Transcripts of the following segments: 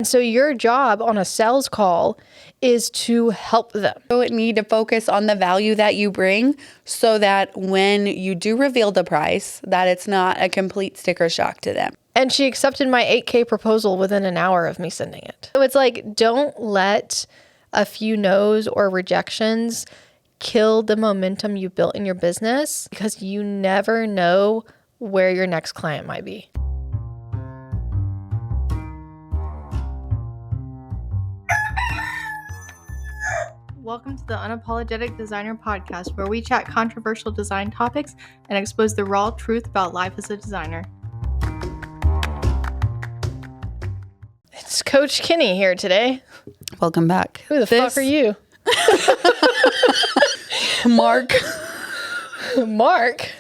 So your job on a sales call is to help them. So it need to focus on the value that you bring so that when you do reveal the price, that it's not a complete sticker shock to them. And she accepted my 8K proposal within an hour of me sending it. So it's like, don't let a few no's or rejections kill the momentum you built in your business, because you never know where your next client might be. Welcome to the Unapologetic Designer Podcast, where we chat controversial design topics and expose the raw truth about life as a designer. It's Coach Kenny here today. Welcome back. Who the fuck are you? Mark. Mark?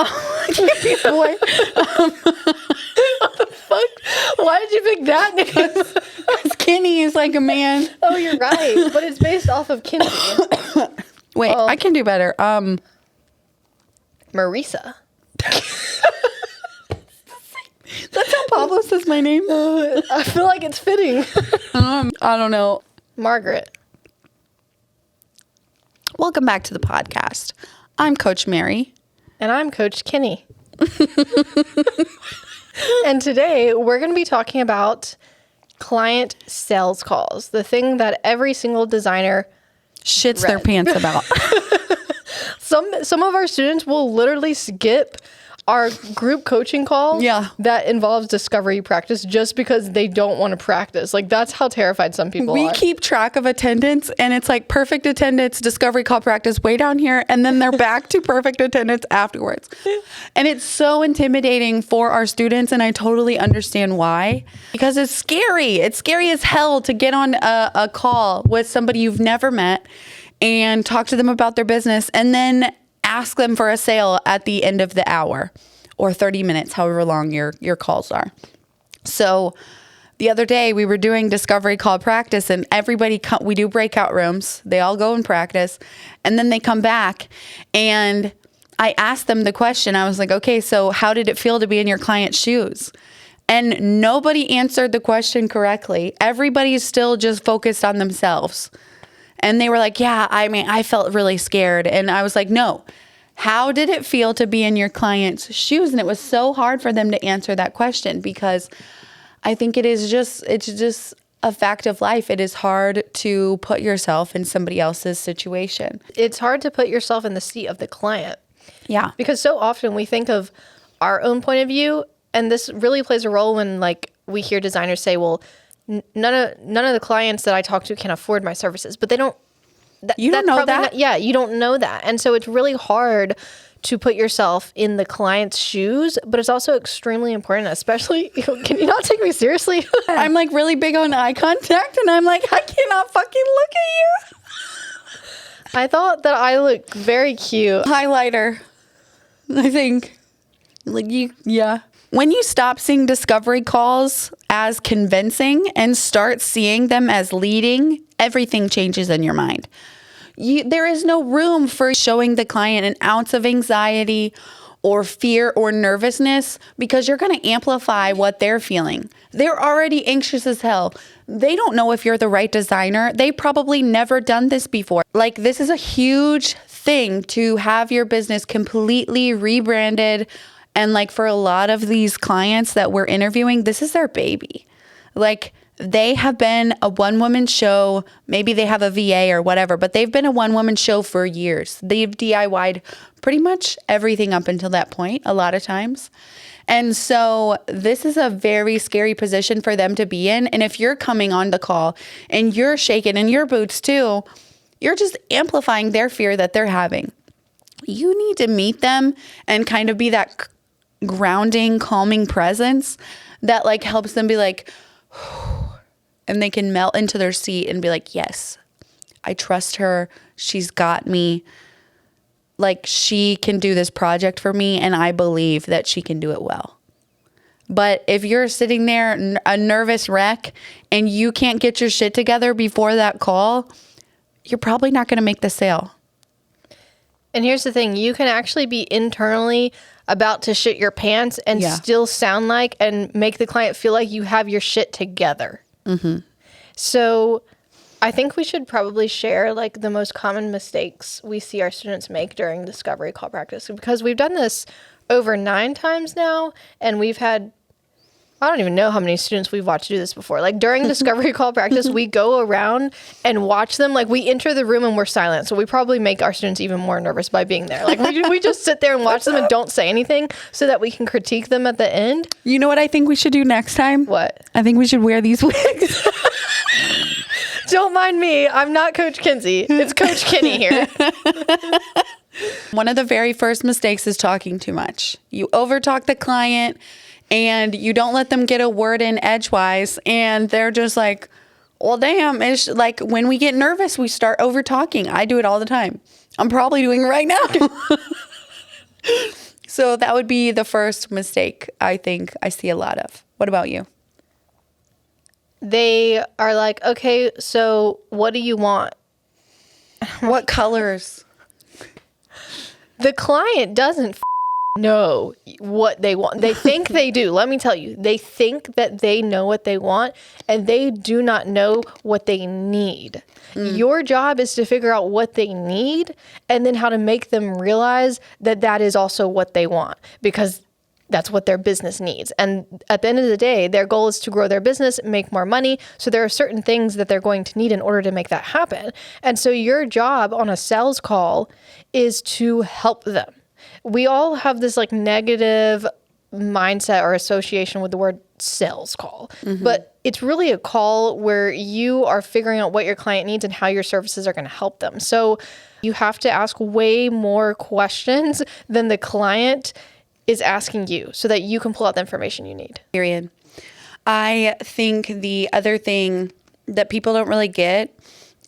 Oh, I can't be a boy. What the fuck? Why did you pick that name? Because Kenny is like a man. Oh, you're right. But it's based off of Kinsey. Wait, I can do better. Marisa. That's how Pablo says my name. I feel like it's fitting. I don't know. Margaret. Welcome back to the podcast. I'm Coach Mary. And I'm Coach Kenny. And today we're going to be talking about client sales calls, the thing that every single designer Shits their pants about. Some of our students will literally skip our group coaching call that involves discovery practice just because they don't want to practice. Like, that's how terrified some people are. We keep track of attendance, and it's like perfect attendance, discovery call practice way down here, and then they're back to perfect attendance afterwards. And it's so intimidating for our students, and I totally understand why. Because it's scary. It's scary as hell to get on a call with somebody you've never met and talk to them about their business, and then ask them for a sale at the end of the hour or 30 minutes, however long your calls are. So the other day we were doing discovery call practice, and we do breakout rooms. They all go and practice, and then they come back, and I asked them the question. I was like, okay, so how did it feel to be in your client's shoes? And nobody answered the question correctly. Everybody's still just focused on themselves. And they were like, yeah, I felt really scared. And I was like, no, how did it feel to be in your client's shoes? And it was so hard for them to answer that question, because I think it's just a fact of life. It is hard to put yourself in somebody else's situation. It's hard to put yourself in the seat of the client. Yeah. Because so often we think of our own point of view, and this really plays a role when, like, we hear designers say, well, none of the clients that I talk to can afford my services, but they don't. You don't know that? You don't know that. And so it's really hard to put yourself in the client's shoes, but it's also extremely important, especially, can you not take me seriously? I'm like really big on eye contact, and I'm like, I cannot fucking look at you. I thought that I looked very cute. Highlighter, I think. Yeah. When you stop seeing discovery calls as convincing and start seeing them as leading, everything changes in your mind. There is no room for showing the client an ounce of anxiety or fear or nervousness, because you're going to amplify what they're feeling. They're already anxious as hell. They don't know if you're the right designer. They probably never done this before. Like, this is a huge thing to have your business completely rebranded. And like, for a lot of these clients that we're interviewing, this is their baby. Like, they have been a one-woman show. Maybe they have a VA or whatever, but they've been a one-woman show for years. They've DIY'd pretty much everything up until that point, a lot of times. And so this is a very scary position for them to be in. And if you're coming on the call and you're shaking in your boots too, you're just amplifying their fear that they're having. You need to meet them and kind of be that grounding, calming presence that like helps them be like, and they can melt into their seat and be like, yes, I trust her. She's got me. Like, she can do this project for me, and I believe that she can do it well. But if you're sitting there, a nervous wreck, and you can't get your shit together before that call, you're probably not going to make the sale. And here's the thing. You can actually be internally about to shit your pants and still sound like and make the client feel like you have your shit together. So I think we should probably share like the most common mistakes we see our students make during discovery call practice, because we've done this over 9 times now, and we've had, I don't even know how many students we've watched do this before. Like during discovery call practice, we go around and watch them. Like we enter the room and we're silent. So we probably make our students even more nervous by being there. Like we just sit there and watch them and don't say anything so that we can critique them at the end. You know what I think we should do next time? What? I think we should wear these wigs. Don't mind me. I'm not Coach Kinsey. It's Coach Kenny here. One of the very first mistakes is talking too much. You overtalk the client and you don't let them get a word in edgewise, and they're just like, well, damn. It's like when we get nervous, we start over talking. I do it all the time. I'm probably doing it right now. So that would be the first mistake I think I see a lot of. What about you? They are like, okay, so what do you want? What colors? The client doesn't know what they want. They think they do. Let me tell you, they think that they know what they want, and they do not know what they need. Your job is to figure out what they need and then how to make them realize that that is also what they want, because that's what their business needs. And at the end of the day, their goal is to grow their business, make more money. So there are certain things that they're going to need in order to make that happen. And so your job on a sales call is to help them. We all have this like negative mindset or association with the word sales call, but it's really a call where you are figuring out what your client needs and how your services are going to help them. So you have to ask way more questions than the client is asking you so that you can pull out the information you need. Period. I think the other thing that people don't really get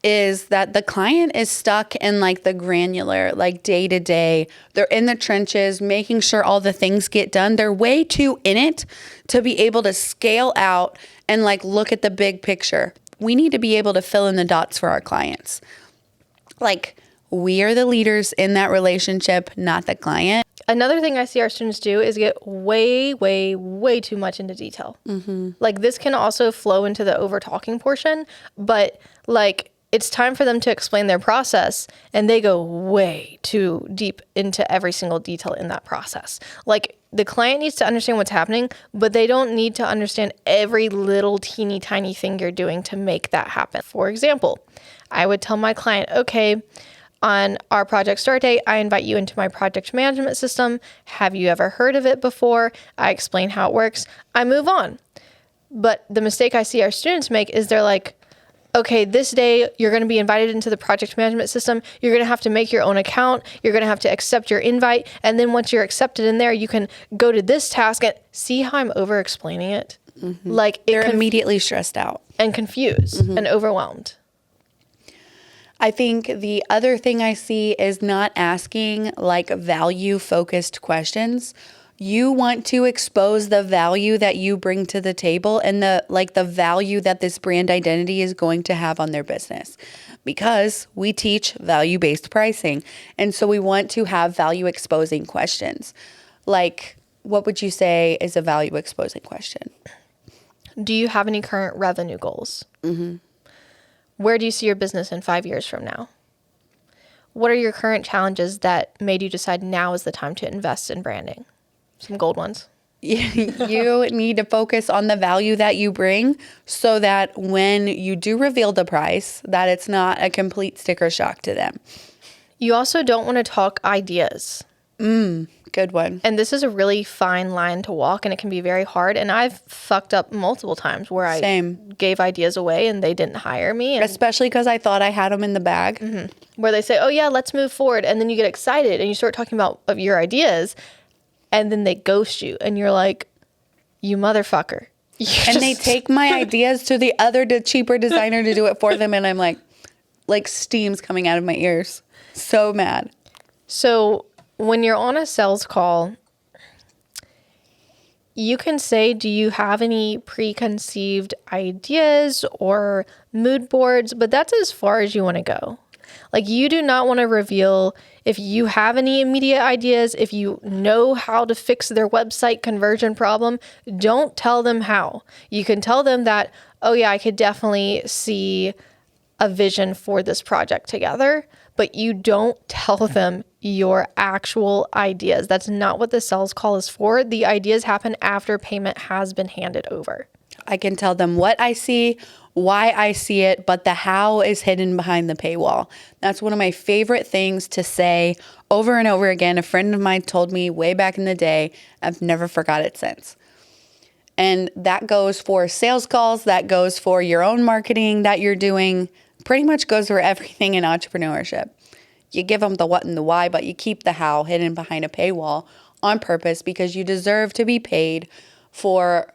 is that the client is stuck in like the granular, like day to day. They're in the trenches, making sure all the things get done. They're way too in it to be able to scale out and like look at the big picture. We need to be able to fill in the dots for our clients. Like we are the leaders in that relationship, not the client. Another thing I see our students do is get way, way, way too much into detail. Like this can also flow into the over talking portion, but like it's time for them to explain their process, and they go way too deep into every single detail in that process. Like the client needs to understand what's happening, but they don't need to understand every little teeny tiny thing you're doing to make that happen. For example, I would tell my client, okay, on our project start date, I invite you into my project management system. Have you ever heard of it before? I explain how it works. I move on. But the mistake I see our students make is they're like, okay, this day you're going to be invited into the project management system. You're going to have to make your own account. You're going to have to accept your invite. And then once you're accepted in there, you can go to this task. And see how I'm over explaining it? Like they're immediately stressed out and confused and overwhelmed. I think the other thing I see is not asking like value focused questions. You want to expose the value that you bring to the table and the value that this brand identity is going to have on their business, because we teach value-based pricing. And so we want to have value exposing questions. Like, what would you say is a value exposing question? Do you have any current revenue goals? Where do you see your business in 5 years from now? What are your current challenges that made you decide now is the time to invest in branding? Some gold ones. You need to focus on the value that you bring so that when you do reveal the price, that it's not a complete sticker shock to them. You also don't want to talk ideas. Good one. And this is a really fine line to walk, and it can be very hard. And I've fucked up multiple times where I gave ideas away and they didn't hire me. And especially because I thought I had them in the bag. Where they say, oh yeah, let's move forward. And then you get excited and you start talking about your ideas, and then they ghost you. And you're like, you motherfucker. And they take my ideas to the other cheaper designer to do it for them. And I'm like steam's coming out of my ears. So mad. So when you're on a sales call, you can say, do you have any preconceived ideas or mood boards? But that's as far as you want to go. Like, you do not want to reveal if you have any immediate ideas, if you know how to fix their website conversion problem. Don't tell them how. You can tell them that, oh yeah, I could definitely see a vision for this project together, but you don't tell them your actual ideas. That's not what the sales call is for. The ideas happen after payment has been handed over. I can tell them what I see, why I see it, but the how is hidden behind the paywall. That's one of my favorite things to say over and over again. A friend of mine told me way back in the day. I've never forgot it since. And that goes for sales calls, that goes for your own marketing that you're doing, pretty much goes for everything in entrepreneurship. You give them the what and the why, but you keep the how hidden behind a paywall on purpose because you deserve to be paid for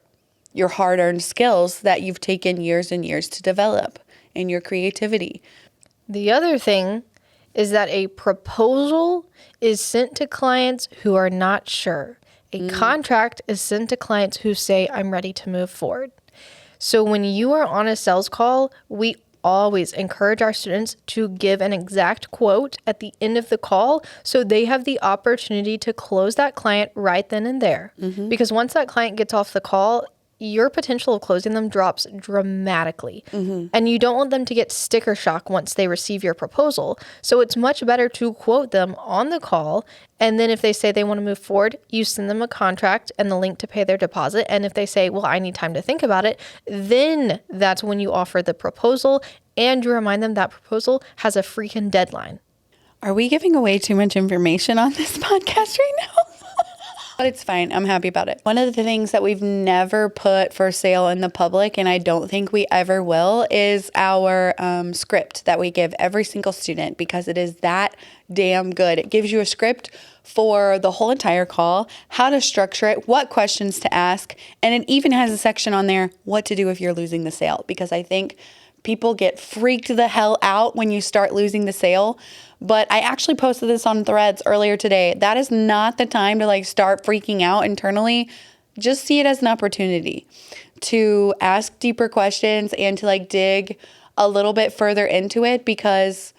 your hard-earned skills that you've taken years and years to develop in your creativity. The other thing is that a proposal is sent to clients who are not sure. A contract is sent to clients who say, I'm ready to move forward. So when you are on a sales call, we always encourage our students to give an exact quote at the end of the call so they have the opportunity to close that client right then and there. Because once that client gets off the call, your potential of closing them drops dramatically. And you don't want them to get sticker shock once they receive your proposal. So it's much better to quote them on the call. And then if they say they want to move forward, you send them a contract and the link to pay their deposit. And if they say, well, I need time to think about it, then that's when you offer the proposal and you remind them that proposal has a freaking deadline. Are we giving away too much information on this podcast right now? But it's fine. I'm happy about it. One of the things that we've never put for sale in the public, and I don't think we ever will, is our script that we give every single student because it is that damn good. It gives you a script for the whole entire call, how to structure it, what questions to ask, and it even has a section on there, what to do if you're losing the sale, because I think people get freaked the hell out when you start losing the sale. But I actually posted this on Threads earlier today. That is not the time to start freaking out internally. Just see it as an opportunity to ask deeper questions and to dig a little bit further into it, because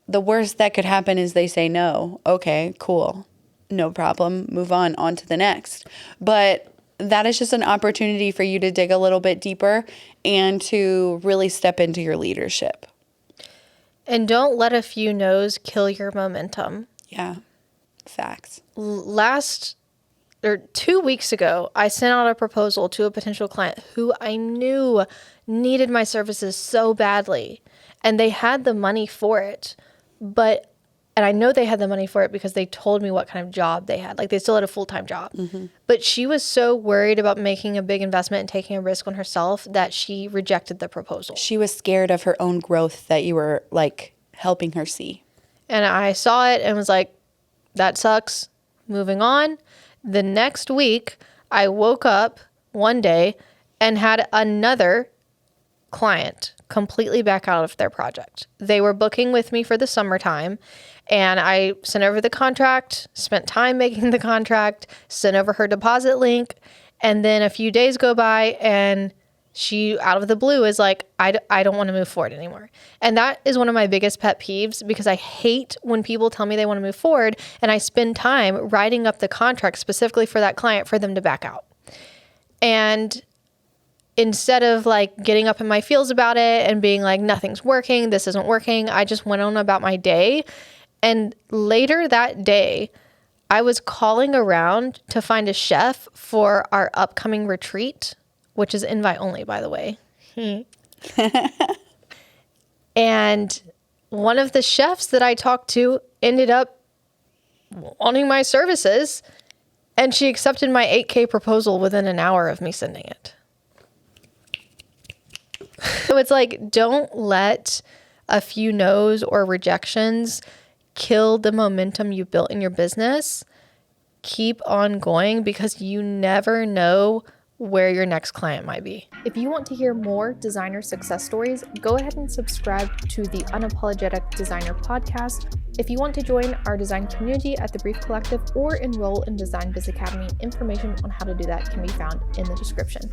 the worst that could happen is they say no. Okay, cool. No problem. Move on to the next. But that is just an opportunity for you to dig a little bit deeper and to really step into your leadership. And don't let a few no's kill your momentum. Yeah, facts. 2 weeks ago, I sent out a proposal to a potential client who I knew needed my services so badly. And they had the money for it. And I know they had the money for it because they told me what kind of job they had. They still had a full-time job. But she was so worried about making a big investment and taking a risk on herself that she rejected the proposal. She was scared of her own growth that you were helping her see. And I saw it and was like, that sucks. Moving on. The next week, I woke up one day and had another client completely back out of their project. They were booking with me for the summertime, and I sent over the contract, spent time making the contract, sent over her deposit link, and then a few days go by and she, out of the blue, is like, I don't want to move forward anymore. And that is one of my biggest pet peeves, because I hate when people tell me they want to move forward and I spend time writing up the contract specifically for that client for them to back out. And instead of getting up in my feels about it and being like, nothing's working, this isn't working, I just went on about my day. And later that day, I was calling around to find a chef for our upcoming retreat, which is invite only, by the way. And one of the chefs that I talked to ended up wanting my services, and she accepted my $8,000 proposal within an hour of me sending it. So it's don't let a few no's or rejections kill the momentum you built in your business. Keep on going, because you never know where your next client might be. If you want to hear more designer success stories, go ahead and subscribe to the Unapologetic Designer podcast. If you want to join our design community at the Brief Collective or enroll in Design Biz Academy, information on how to do that can be found in the description.